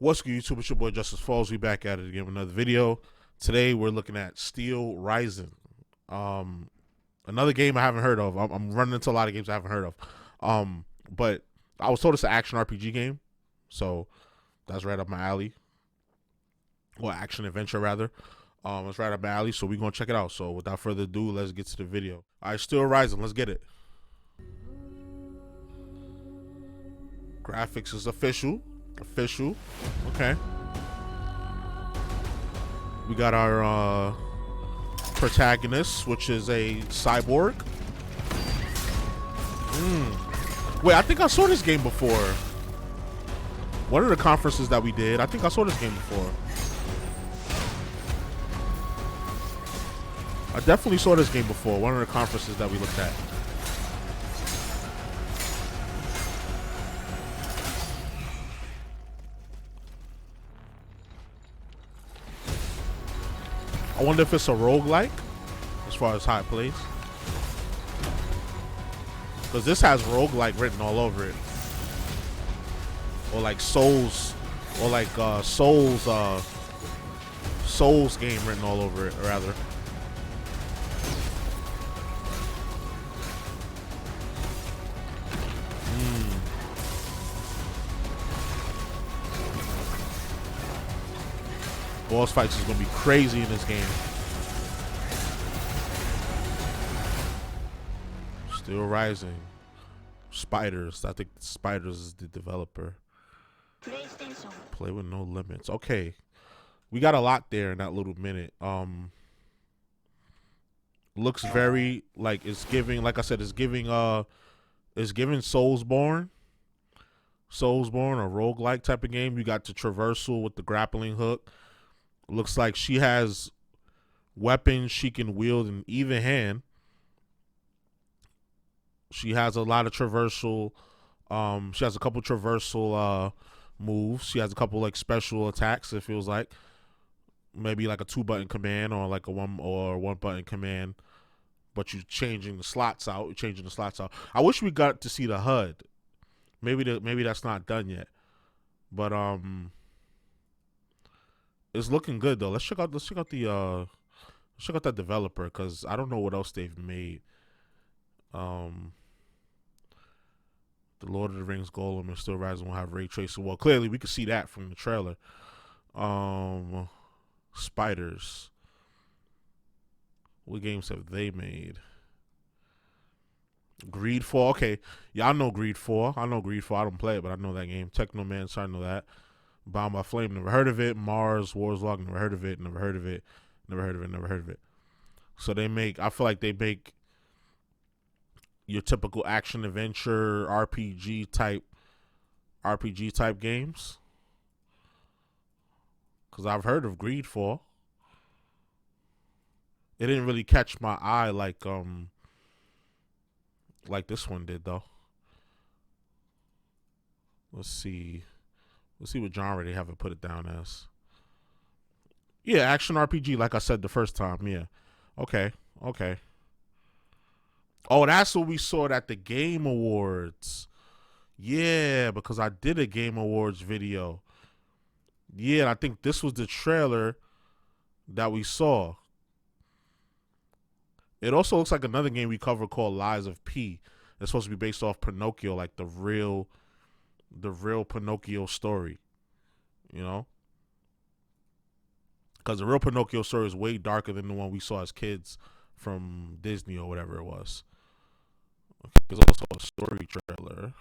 What's good, YouTube? It's your boy JusticeXFalls. We back at it again with another video. Today we're looking at Steelrising. Another game I haven't heard of. I'm running into a lot of games I haven't heard of. But I was told it's an action RPG game, so that's right up my alley. Well, action adventure rather. It's right up my alley, so we're gonna check it out. So without further ado, let's get to the video. All right, Steelrising. Let's get it. Graphics is official. Okay. We got our protagonist, which is a cyborg. Wait, I think I saw this game before. One of the conferences that we did, I think I saw this game before. I definitely saw this game before. One of the conferences that we looked at. I wonder if it's a roguelike as far as how it plays. Because this has roguelike written all over it. Or like Souls. Or like Souls game written all over it, rather. Boss fights is gonna be crazy in this game. Steelrising. Spiders. I think Spiders is the developer. Play with no limits. Okay. We got a lot there in that little minute. Looks very like it's giving, like I said, it's giving Soulsborne. Soulsborne, a roguelike type of game. You got the traversal with the grappling hook. Looks like she has weapons she can wield in even hand. She has a lot of traversal. She has a couple traversal moves. She has a couple like special attacks. It feels like maybe like a 2-button command or like a 1-button command. But you're changing the slots out. You're changing the slots out. I wish we got to see the HUD. Maybe that's not done yet. But it's looking good though. Let's check out that developer, because I don't know what else they've made. The Lord of the Rings Golem and Steelrising will have ray tracing. Well, clearly we could see that from the trailer. Spiders. What games have they made? Greedfall. Okay, yeah, I know Greedfall. I don't play it, but I know that game. Technomancer, I know that. Bound by Flame, never heard of it. Mars Warzlog, never heard of it. So they make, I feel like they make your typical action adventure RPG type games. Cause I've heard of Greedfall. It didn't really catch my eye like this one did though. Let's see what genre they have it put it down as. Yeah, action RPG, like I said the first time. Yeah. Okay. Oh, that's what we saw at the Game Awards. Yeah, because I did a Game Awards video. Yeah, and I think this was the trailer that we saw. It also looks like another game we covered called Lies of P. It's supposed to be based off Pinocchio, like the real Pinocchio story, you know? Because the real Pinocchio story is way darker than the one we saw as kids from Disney or whatever it was. Okay, there's also a story trailer.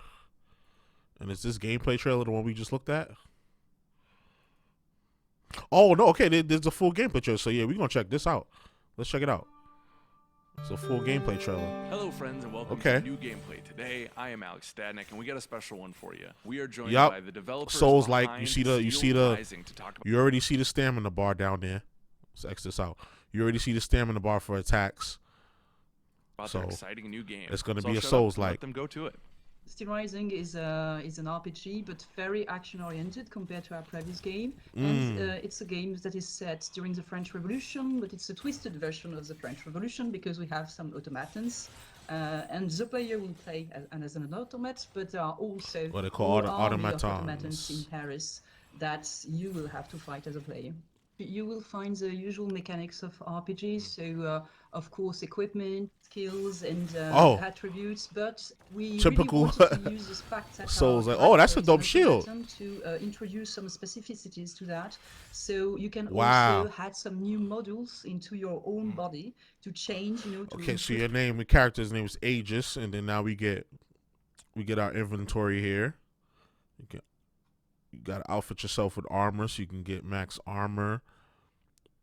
And is this gameplay trailer the one we just looked at? Oh, no, okay, there's a full gameplay trailer. So, yeah, we're going to check this out. Let's check it out. It's a full gameplay trailer. Hello, friends, and welcome to new gameplay. Today, I am Alex Stadnick, and we got a special one for you. We are joined by the developers Souls like you already see the stamina bar down there. Let's X this out. You already see the stamina bar for attacks. So exciting new game. It's gonna be a Souls like. Let them go to it. Steelrising is an RPG, but very action-oriented compared to our previous game. And it's a game that is set during the French Revolution, but it's a twisted version of the French Revolution because we have some automatons. And the player will play as an automat, but there are also what they call automatons in Paris. that you will have to fight as a player. You will find the usual mechanics of RPGs, so of course equipment, skills, and attributes, but we really typical wanted to use the facts that Souls. are Like, oh, that's a characterized on dope the shield. button to introduce some specificities to that, so you can Wow. also add some new modules into your own body to change, you know. To Okay, so your name, the character's name is Aegis, and then now we get our inventory here. You got to outfit yourself with armor, so you can get max armor.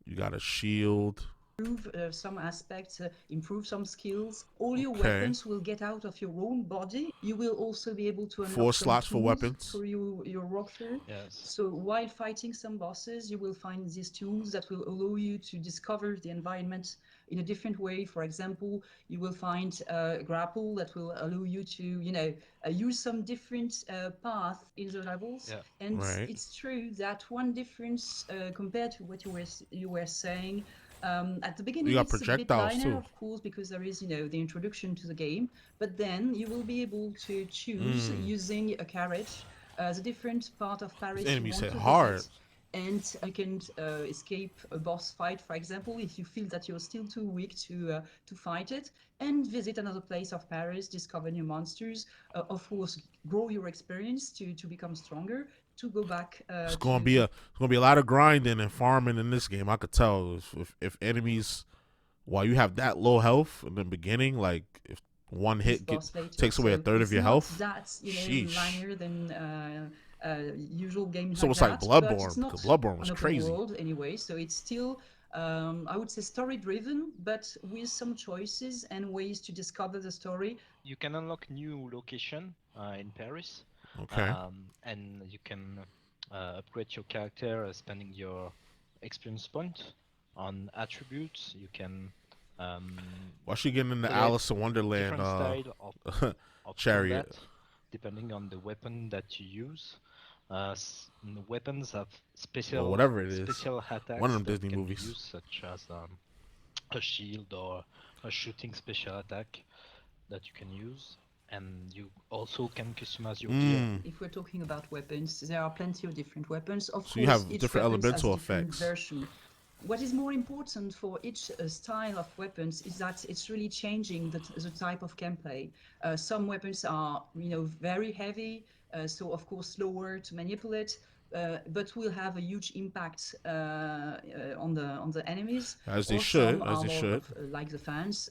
You got a shield. Improve some aspects, improve some skills. All your weapons will get out of your own body. You will also be able to unlock 4 some slots for tools weapons for your walkthrough. Yes. So while fighting some bosses, you will find these tools that will allow you to discover the environment in a different way. For example, you will find a grapple that will allow you to, you know, use some different path in the levels. Yeah. And Right. it's true that one difference compared to what you were saying. At the beginning, You got it's a bit projectiles, linear, too. of course, because there is, you know, the introduction to the game. But then you will be able to choose using a carriage the different part of Paris you enemies want hit to hard. visit. And you can escape a boss fight, for example, if you feel that you're still too weak to fight it, and visit another place of Paris, discover new monsters, of course, grow your experience to become stronger, to go back. It's gonna be a lot of grinding and farming in this game. I could tell if enemies, while you have that low health in the beginning, like if one hit takes away a third of your health. That's, you know, sheesh. linear than usual games. So like it's like that, Bloodborne, but it's not because Bloodborne was an open crazy. world anyway, so it's still I would say story driven, but with some choices and ways to discover the story. You can unlock new location in Paris. Okay. And you can upgrade your character spending your experience point on attributes. You can Why she getting into select Alice in Wonderland different style of chariot? combat, depending on the weapon that you use. The weapons have special whatever it is. special attacks One of them that Disney can movies. be used, such as a shield or a shooting special attack that you can use. And you also can customize your gear. If we're talking about weapons, there are plenty of different weapons. Of course, you have each different weapon has elemental different effects. version. What is more important for each style of weapons is that it's really changing the type of gameplay. Some weapons are, you know, very heavy, so of course slower to manipulate, but will have a huge impact on the enemies. As they Or should, some as are they more should. like the fans,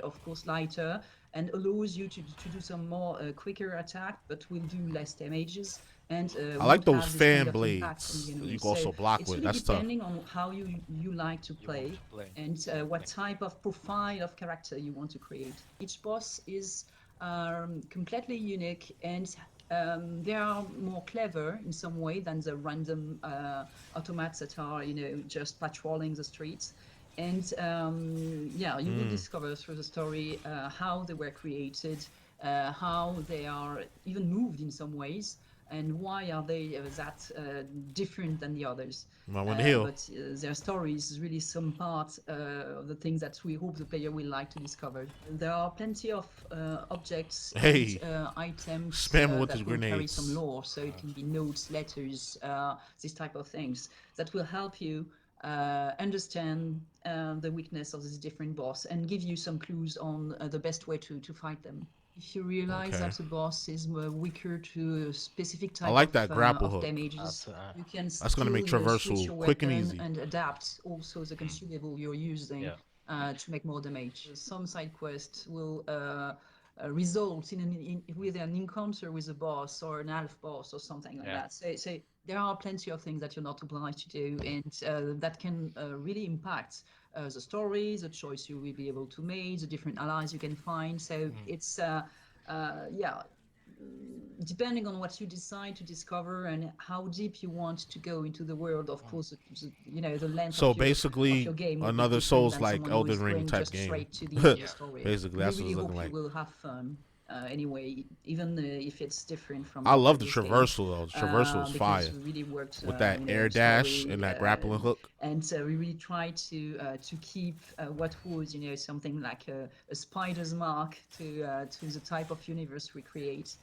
of course lighter, and allows you to do some more quicker attack, but will do less damages. And I like won't those have this fan kind of impact on blades the that enemy. you can also block it's with. really That's tough. depending on how you like to play, and what type of profile of character you want to create. Each boss is completely unique, and they are more clever in some way than the random automats that are, you know, just patrolling the streets. And yeah, you will discover through the story how they were created, how they are even moved in some ways, and why are they that different than the others. But their story is really some part of the things that we hope the player will like to discover. There are plenty of objects and items with that his will carry grenades. some lore, so it can be notes, letters, this type of things that will help you understand the weakness of this different boss and give you some clues on the best way to fight them. If you realize that the boss is weaker to a specific type of damages, you can That's gonna make traversal quick and easy, and adapt also the consumable you're using to make more damage. Some side quests will result in with an encounter with a boss or an half boss or something like that. So there are plenty of things that you're not obliged to do, and that can really impact the story, the choice you will be able to make, the different allies you can find. So it's yeah, depending on what you decide to discover and how deep you want to go into the world. Of course, you know, the length so of basically your game another Souls like Elden Ring type game. Straight to the story. Basically, that's really what it's hope looking like. You will have fun. Anyway, even if it's different from. I love the previous traversal game, though. The traversal is fire. Really worked, with that you know, air dash story, and that grappling hook. And we really try to keep what was, you know, something like a spider's mark to the type of universe we create.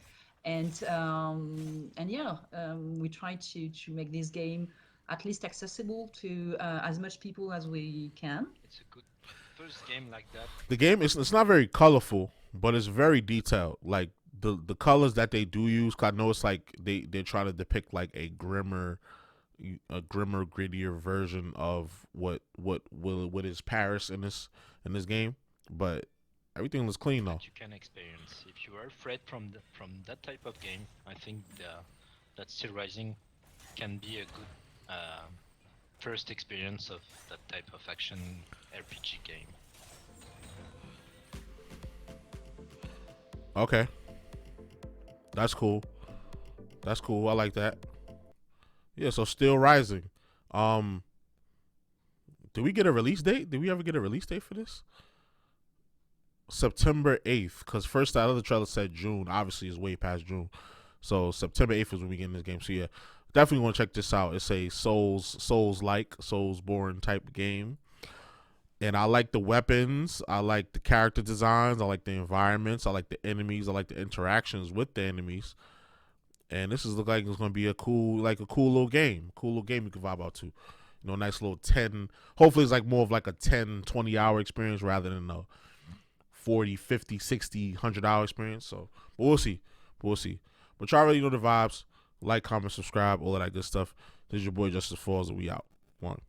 and yeah, we try to make this game at least accessible to as much people as we can. It's a good first game like that. The game it's not very colorful, but it's very detailed. Like the colors that they do use, 'cause I know it's like they're trying to depict like a grimmer, grittier version of what is Paris in this game. But everything looks clean though. You can experience if you are afraid from that type of game. I think that Steelrising can be a good first experience of that type of action RPG game. Okay, that's cool. That's cool. I like that. Yeah. So Steelrising. Did we get a release date? Did we ever get a release date for this? September 8th, because first that other trailer said June. Obviously, it's way past June. So September 8th is when we get in this game. So yeah, definitely want to check this out. It's a Soulsborne type game. And I like the weapons. I like the character designs. I like the environments. I like the enemies. I like the interactions with the enemies. And this is look like it's gonna be a cool little game. Cool little game you can vibe out to. You know, nice little 10. Hopefully it's like more of like a 10, 20-hour experience rather than a 40, 50, 60, 100-hour experience. So, but we'll see. But y'all already know the vibes. Like, comment, subscribe, all of that good stuff. This is your boy JusticeXFalls, and we out. One.